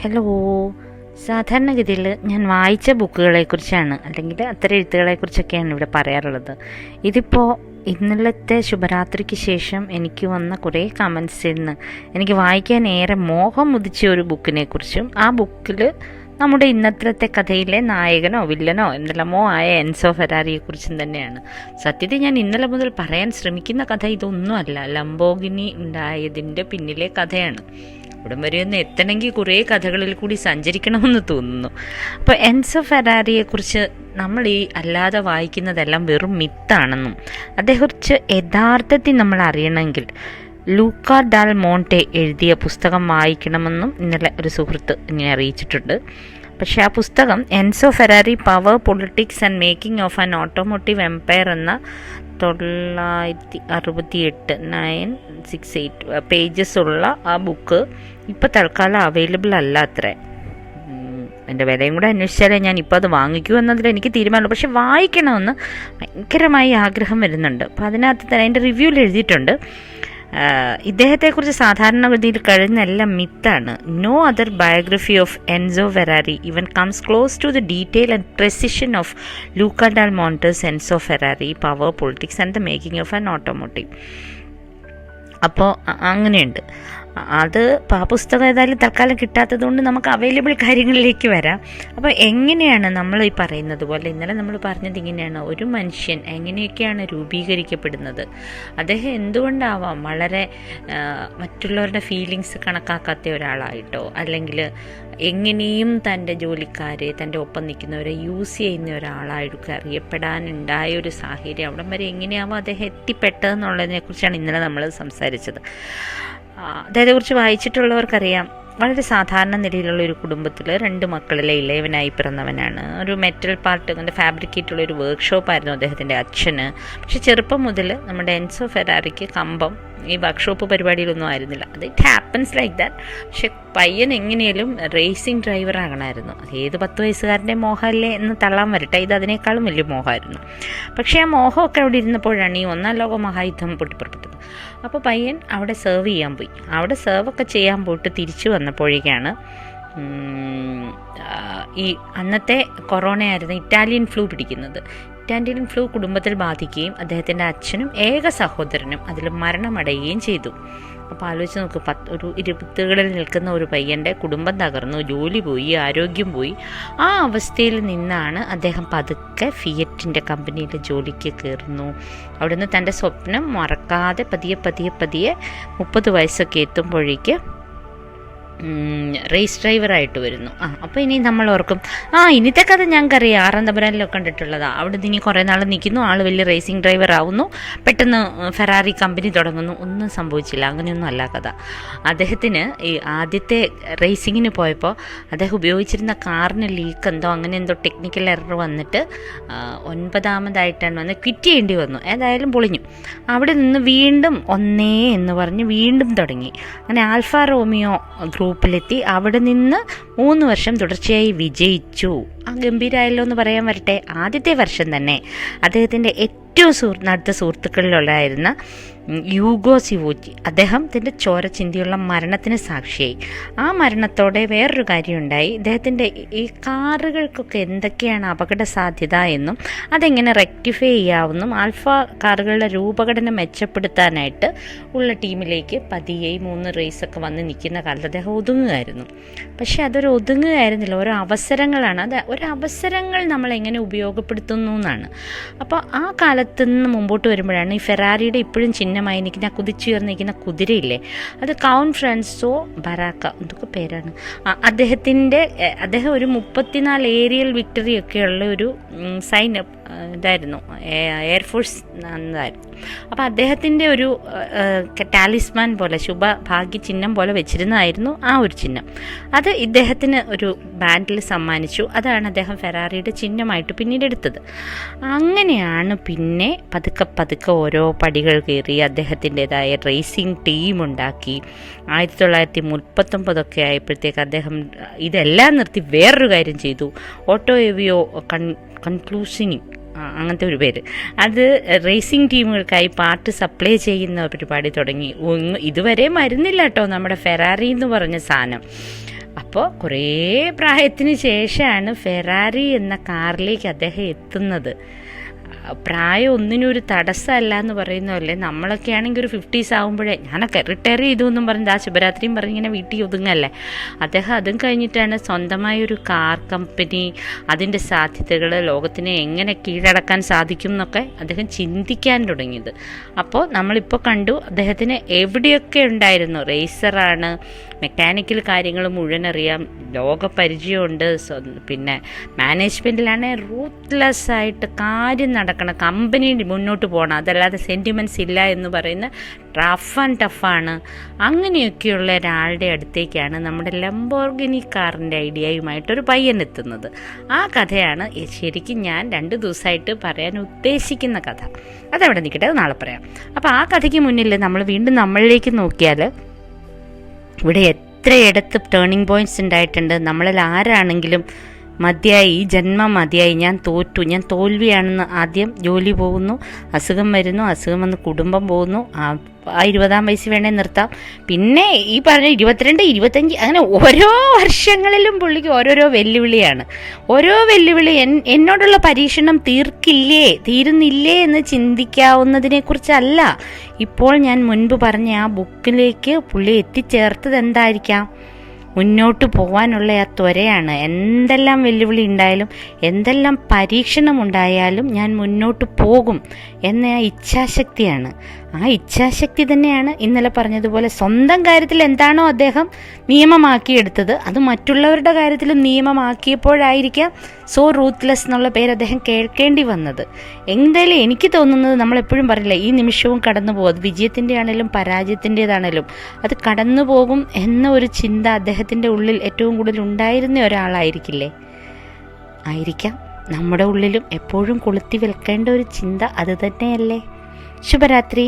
Hello. സാധാരണഗതിയിൽ ഞാൻ വായിച്ച ബുക്കുകളെക്കുറിച്ചാണ് അല്ലെങ്കിൽ അത്തരം എഴുത്തുകളെക്കുറിച്ചൊക്കെയാണ് ഇവിടെ പറയാറുള്ളത്. ഇതിപ്പോൾ ഇന്നലത്തെ ശുഭരാത്രിക്ക് ശേഷം എനിക്ക് വന്ന കുറേ കമൻസിൽ നിന്ന് എനിക്ക് വായിക്കാൻ ഏറെ മോഹം ഉദിച്ച ഒരു ബുക്കിനെക്കുറിച്ചും ആ ബുക്കിൽ നമ്മുടെ ഇന്നത്തെ കഥയിലെ നായകനോ വില്ലനോ എന്തെല്ലാമോ ആയ എൻസോ ഫെരാരിയെക്കുറിച്ചും തന്നെയാണ്. സത്യത്തിൽ ഞാൻ ഇന്നലെ മുതൽ പറയാൻ ശ്രമിക്കുന്ന കഥ ഇതൊന്നുമല്ല, ലംബോർഗിനി ഉണ്ടായതിൻ്റെ പിന്നിലെ കഥയാണ്. ഇവിടം വരെ ഒന്ന് എത്തണമെങ്കിൽ കുറേ കഥകളിൽ കൂടി സഞ്ചരിക്കണമെന്ന് തോന്നുന്നു. അപ്പോൾ എൻസോ ഫെരാരിയെക്കുറിച്ച് നമ്മൾ ഈ അല്ലാതെ വായിക്കുന്നതെല്ലാം വെറും മിത്താണെന്നും അതേക്കുറിച്ച് യഥാർത്ഥത്തിൽ നമ്മൾ അറിയണമെങ്കിൽ ലൂക്ക ഡാൽ മോണ്ടെ എഴുതിയ പുസ്തകം വായിക്കണമെന്നും ഇന്നലെ ഒരു സുഹൃത്ത് എന്നെ അറിയിച്ചിട്ടുണ്ട്. പക്ഷേ ആ പുസ്തകം Enzo Ferrari power, politics and making of an automotive empire എന്ന 968 968 പേജസ് ഉള്ള ആ ബുക്ക് ഇപ്പോൾ തൽക്കാലം അവൈലബിൾ അല്ല അത്രേ. എൻ്റെ വിലയും കൂടെ അന്വേഷിച്ചാലേ ഞാൻ ഇപ്പോൾ അത് വാങ്ങിക്കൂ എന്നതിൽ എനിക്ക് തീരുമാനമുള്ളൂ. പക്ഷെ വായിക്കണമെന്ന് ഭയങ്കരമായി ആഗ്രഹം വരുന്നുണ്ട്. അപ്പോൾ അതിനകത്ത് തന്നെ അതിൻ്റെ റിവ്യൂവിൽ എഴുതിയിട്ടുണ്ട്, ഇദ്ദേഹത്തെക്കുറിച്ച് സാധാരണഗതിയിൽ കഴിയുന്നെല്ലാം മിത്താണ്. No other biography of Enzo Ferrari even comes close to the detail and precision of Luca Dal Monte's Enzo Ferrari power, politics and the making of an automotive. അപ്പോൾ അങ്ങനെയുണ്ട്. അത് ആ പുസ്തകം ഏതായാലും തൽക്കാലം കിട്ടാത്തത് കൊണ്ട് നമുക്ക് അവൈലബിൾ കാര്യങ്ങളിലേക്ക് വരാം. അപ്പോൾ എങ്ങനെയാണ് നമ്മൾ ഈ പറയുന്നത് പോലെ ഇന്നലെ നമ്മൾ പറഞ്ഞത് ഇങ്ങനെയാണ്, ഒരു മനുഷ്യൻ എങ്ങനെയൊക്കെയാണ് രൂപീകരിക്കപ്പെടുന്നത്, അദ്ദേഹം എന്തുകൊണ്ടാവാം വളരെ മറ്റുള്ളവരുടെ ഫീലിങ്സ് കണക്കാക്കാത്ത ഒരാളായിട്ടോ അല്ലെങ്കിൽ എങ്ങനെയും തൻ്റെ ജോലിക്കാരെ തൻ്റെ ഒപ്പം നിൽക്കുന്നവരെ യൂസ് ചെയ്യുന്ന ഒരാളായിട്ട് അറിയപ്പെടാനുണ്ടായ ഒരു സാഹചര്യം അവിടം വരെ എങ്ങനെയാവും അദ്ദേഹം എത്തിപ്പെട്ടതെന്നുള്ളതിനെക്കുറിച്ചാണ് ഇന്നലെ നമ്മൾ സംസാരിച്ചത്. അദ്ദേഹത്തെക്കുറിച്ച് വായിച്ചിട്ടുള്ളവർക്കറിയാം, വളരെ സാധാരണ നിലയിലുള്ള ഒരു കുടുംബത്തിൽ 2 മക്കളിലെ ഇളയവനായി പിറന്നവനാണ്. ഒരു മെറ്റൽ പാർട്ട് അങ്ങനെ ഫാബ്രിക്കേറ്റുള്ള ഒരു വർക്ക്ഷോപ്പായിരുന്നു അദ്ദേഹത്തിൻ്റെ അച്ഛന്. പക്ഷെ ചെറുപ്പം മുതൽ നമ്മുടെ എൻസോ ഫെരാരിക്ക് കമ്പം ഈ വർക്ക്ഷോപ്പ് പരിപാടിയിലൊന്നും ആയിരുന്നില്ല. അത് ഇറ്റ് ഹാപ്പൻസ് ലൈക്ക് ദാറ്റ്. പക്ഷെ പയ്യൻ എങ്ങനെയും റേസിംഗ് ഡ്രൈവർ ആകണമായിരുന്നു. അത് ഏത് 10 വയസ്സുകാരൻ്റെ മോഹമല്ലേ എന്ന് തള്ളാൻ വരട്ടെ, ഇത് അതിനേക്കാളും വലിയ മോഹമായിരുന്നു. പക്ഷേ ആ മോഹമൊക്കെ അവിടെ ഇരുന്നപ്പോഴാണ് ഈ 1-ാം ലോക മഹായുദ്ധം പൊട്ടിപ്പുറപ്പെട്ടത്. അപ്പോൾ പയ്യൻ അവിടെ സെർവ് ചെയ്യാൻ പോയി. അവിടെ സെർവൊക്കെ ചെയ്യാൻ പോയിട്ട് തിരിച്ചു വന്നപ്പോഴേക്കാണ് ഈ അന്നത്തെ കൊറോണയായിരുന്നു ഇറ്റാലിയൻ ഫ്ലൂ പിടിക്കുന്നത്. ഇറ്റാലിയൻ ഫ്ലൂ കുടുംബത്തിൽ ബാധിക്കുകയും അദ്ദേഹത്തിൻ്റെ അച്ഛനും ഏക സഹോദരനും അതിൽ മരണമടയുകയും ചെയ്തു. അപ്പോൾ ആലോചിച്ച് നോക്ക്, ഒരു 20കളിൽ നിൽക്കുന്ന ഒരു പയ്യൻ്റെ കുടുംബം തകർന്നു, ജോലി പോയി, ആരോഗ്യം പോയി. ആ അവസ്ഥയിൽ നിന്നാണ് അദ്ദേഹം പതുക്കെ ഫിയറ്റിൻ്റെ കമ്പനിയിൽ ജോലിക്ക് കയറുന്നു. അവിടുന്ന് തൻ്റെ സ്വപ്നം മറക്കാതെ പതിയെ 30 വയസ്സൊക്കെ എത്തുമ്പോഴേക്ക് റേസ് ഡ്രൈവറായിട്ട് വരുന്നു. അപ്പോൾ ഇനി നമ്മൾ ഓർക്കും, ഇനിത്തെ കഥ ഞങ്ങൾക്കറിയാം, 6-ാം തമ്പുരാനിലൊക്കെ കണ്ടിട്ടുള്ളതാണ്. അവിടെ നിന്ന് കുറേ നാൾ നിൽക്കുന്നു, ആൾ വലിയ റേസിംഗ് ഡ്രൈവർ ആവുന്നു, പെട്ടെന്ന് ഫെറാറി കമ്പനി തുടങ്ങുന്നു. ഒന്നും സംഭവിച്ചില്ല, അങ്ങനെയൊന്നും അല്ല കഥ. അദ്ദേഹത്തിന് ഈ ആദ്യത്തെ റേസിങ്ങിന് പോയപ്പോൾ അദ്ദേഹം ഉപയോഗിച്ചിരുന്ന കാറിന് ലീക്ക് അങ്ങനെ എന്തോ ടെക്നിക്കൽ എറർ വന്നിട്ട് 9ാമതായിട്ടാണ് വന്ന് ക്വിറ്റ് ചെയ്യേണ്ടി വന്നു. ഏതായാലും പൊളിഞ്ഞു. അവിടെ നിന്ന് വീണ്ടും 1 എന്ന് പറഞ്ഞ് വീണ്ടും തുടങ്ങി. അങ്ങനെ ആൽഫ റോമിയോ ഗ്രൂപ്പിലെത്തി. അവിടെ നിന്ന് 3 വർഷം തുടർച്ചയായി വിജയിച്ചു. ഗംഭീരമായല്ലോ എന്ന് പറയാൻ വരട്ടെ. ആദ്യത്തെ വർഷം തന്നെ അദ്ദേഹത്തിൻ്റെ ഏറ്റവും അടുത്ത സുഹൃത്തുക്കളിലുള്ളായിരുന്ന യൂഗോ സിവോച്ചി അദ്ദേഹത്തിൻ്റെ ചോര ചിന്തിയുള്ള മരണത്തിന് സാക്ഷിയായി. ആ മരണത്തോടെ വേറൊരു കാര്യമുണ്ടായി. ഇദ്ദേഹത്തിൻ്റെ ഈ കാറുകൾക്കൊക്കെ എന്തൊക്കെയാണ് അപകട സാധ്യത എന്നും അതെങ്ങനെ റെക്ടിഫൈ ചെയ്യാവുന്നും ആൽഫ കാറുകളുടെ രൂപഘടന മെച്ചപ്പെടുത്താനായിട്ട് ഉള്ള ടീമിലേക്ക് പതിയെ 3 റേസൊക്കെ വന്ന് നിൽക്കുന്ന കാലത്ത് അദ്ദേഹം ഒതുങ്ങുമായിരുന്നു. പക്ഷേ അതൊരു ഒതുങ്ങുകയായിരുന്നില്ല, ഓരോ അവസരങ്ങളാണ്. അത് അവസരങ്ങൾ നമ്മൾ എങ്ങനെ ഉപയോഗപ്പെടുത്തുന്നു എന്നാണ്. അപ്പോൾ ആ കാലത്ത് നിന്ന് മുമ്പോട്ട് വരുമ്പോഴാണ് ഈ ഫെറാരിയുടെ ഇപ്പോഴും ചിഹ്നമായി നിൽക്കുന്ന കുതിച്ചുയർന്നിരിക്കുന്ന കുതിരയില്ലേ, അത് കൗണ്ട് ഫ്രാൻസോ ബറാക്ക എന്തൊക്കെ പേരാണ്. അദ്ദേഹം ഒരു 34 ഏരിയൽ വിക്ടറി ഒക്കെയുള്ള ഒരു സൈൻ ഇതായിരുന്നു, എയർഫോഴ്സ് എന്നായിരുന്നു. അപ്പോൾ അദ്ദേഹത്തിൻ്റെ ഒരു ടാലിസ്മാൻ പോലെ ശുഭഭാഗ്യ ചിഹ്നം പോലെ വെച്ചിരുന്നതായിരുന്നു ആ ഒരു ചിഹ്നം. അത് ഇദ്ദേഹത്തിന് ഒരു ബാൻഡിൽ സമ്മാനിച്ചു. അതാണ് അദ്ദേഹം ഫെറാറിയുടെ ചിഹ്നമായിട്ട് പിന്നീട് എടുത്തത്. അങ്ങനെയാണ് പിന്നെ പതുക്കെ ഓരോ പടികൾ കയറി അദ്ദേഹത്തിൻ്റെതായ റേസിംഗ് ടീമുണ്ടാക്കി. 1939 ആയപ്പോഴത്തേക്ക് അദ്ദേഹം ഇതെല്ലാം നിർത്തി വേറൊരു കാര്യം ചെയ്തു. ഓട്ടോ എവിയോ കൺക്ലൂസിനി അങ്ങനത്തെ ഒരു പേര്, അത് റേസിംഗ് ടീമുകൾക്കായി പാർട്ട് സപ്ലൈ ചെയ്യുന്ന പരിപാടി തുടങ്ങി. ഇതുവരെ മരുന്നില്ല കേട്ടോ നമ്മുടെ ഫെറാറി എന്ന് പറഞ്ഞ സാധനം. അപ്പോൾ കുറേ പ്രായത്തിന് ശേഷമാണ് ഫെറാറി എന്ന കാറിലേക്ക് അദ്ദേഹം എത്തുന്നത്. പ്രായം ഒന്നിനും ഒരു തടസ്സമല്ല എന്ന് പറയുന്നതല്ലേ. നമ്മളൊക്കെ ആണെങ്കിൽ ഒരു 50s ആകുമ്പോഴേ ഞാനൊക്കെ റിട്ടയർ ചെയ്തു എന്നും പറഞ്ഞ് ശുഭരാത്രിയും പറഞ്ഞ് ഇങ്ങനെ വീട്ടിൽ ഒതുങ്ങല്ലേ. അദ്ദേഹം അതും കഴിഞ്ഞിട്ടാണ് സ്വന്തമായൊരു കാർ കമ്പനി, അതിൻ്റെ സാധ്യതകൾ, ലോകത്തിനെ എങ്ങനെ കീഴടക്കാൻ സാധിക്കും എന്നൊക്കെ അദ്ദേഹം ചിന്തിക്കാൻ തുടങ്ങിയത്. അപ്പോൾ നമ്മളിപ്പോൾ കണ്ടു അദ്ദേഹത്തിന് എവിടെയൊക്കെ ഉണ്ടായിരുന്നു. റേസറാണ്, മെക്കാനിക്കൽ കാര്യങ്ങൾ മുഴുവൻ അറിയാം, ലോക പരിചയമുണ്ട്, പിന്നെ മാനേജ്മെൻറ്റിലാണ് റൂത്ത്ലെസ് ആയിട്ട് കാര്യം നടക്കണം, കമ്പനി മുന്നോട്ട് പോകണം, അതല്ലാതെ സെൻറ്റിമെൻറ്റ്സ് ഇല്ല എന്ന് പറയുന്ന റഫ് ആൻഡ് ടഫാണ്. അങ്ങനെയൊക്കെയുള്ള ഒരാളുടെ അടുത്തേക്കാണ് നമ്മുടെ ലംബോർഗിനി കാറിൻ്റെ ഐഡിയയുമായിട്ടൊരു പയ്യൻ എത്തുന്നത്. ആ കഥയാണ് ശരിക്കും ഞാൻ 2 ദിവസമായിട്ട് പറയാൻ ഉദ്ദേശിക്കുന്ന കഥ. അതവിടെ നിൽക്കട്ടെ, അത് നാളെ പറയാം. അപ്പോൾ ആ കഥയ്ക്ക് മുന്നിൽ നമ്മൾ വീണ്ടും നമ്മളിലേക്ക് നോക്കിയാൽ ഇവിടെ എത്രയിടത്ത് ടേണിംഗ് പോയിൻറ്റ്സ് ഉണ്ടായിട്ടുണ്ട്. നമ്മളിൽ ആരാണെങ്കിലും മതിയായി, ഈ ജന്മം മതിയായി, ഞാൻ തോറ്റു, ഞാൻ തോൽവിയാണെന്ന് ആദ്യം ജോലി പോകുന്നു, അസുഖം വരുന്നു, അസുഖം വന്ന് കുടുംബം പോകുന്നു, ആ 20-ാം വയസ്സ് വേണേൽ നിർത്താം, പിന്നെ ഈ പറഞ്ഞ 22, 25, അങ്ങനെ ഓരോ വർഷങ്ങളിലും പുള്ളിക്ക് ഓരോരോ വെല്ലുവിളിയാണ്. ഓരോ വെല്ലുവിളി എന്നോടുള്ള പരീക്ഷണം തീരുന്നില്ലേ എന്ന് ചിന്തിക്കാവുന്നതിനെക്കുറിച്ചല്ല. ഇപ്പോൾ ഞാൻ മുൻപ് പറഞ്ഞ ആ ബുക്കിലേക്ക് പുള്ളി എത്തിച്ചേർത്തത് എന്തായിരിക്കാം? മുന്നോട്ട് പോകാനുള്ള ആ ത്വരയാണ്. എന്തെല്ലാം വെല്ലുവിളി ഉണ്ടായാലും, എന്തെല്ലാം പരീക്ഷണം ഉണ്ടായാലും ഞാൻ മുന്നോട്ട് പോകും എന്ന ആ ഇച്ഛാശക്തിയാണ്. ആ ഇച്ഛാശക്തി തന്നെയാണ് ഇന്നലെ പറഞ്ഞതുപോലെ സ്വന്തം കാര്യത്തിൽ എന്താണോ അദ്ദേഹം നിയമമാക്കിയെടുത്തത് അത് മറ്റുള്ളവരുടെ കാര്യത്തിലും നിയമമാക്കിയപ്പോഴായിരിക്കാം സോ റൂത്ത്ലെസ് എന്നുള്ള പേര് അദ്ദേഹം കേൾക്കേണ്ടി വന്നത്. എന്തായാലും എനിക്ക് തോന്നുന്നത്, നമ്മളെപ്പോഴും പറയില്ല, ഈ നിമിഷവും കടന്നു പോകും, അത് വിജയത്തിൻ്റെ ആണെങ്കിലും പരാജയത്തിൻ്റെതാണേലും അത് കടന്നു പോകും എന്ന ഒരു ചിന്ത അദ്ദേഹത്തിൻ്റെ ഉള്ളിൽ ഏറ്റവും കൂടുതൽ ഉണ്ടായിരുന്ന ഒരാളായിരിക്കില്ലേ? ആയിരിക്കാം. നമ്മുടെ ഉള്ളിലും എപ്പോഴും കൊളുത്തി വെൽക്കേണ്ട ഒരു ചിന്ത അത് തന്നെയല്ലേ? ശുഭരാത്രി.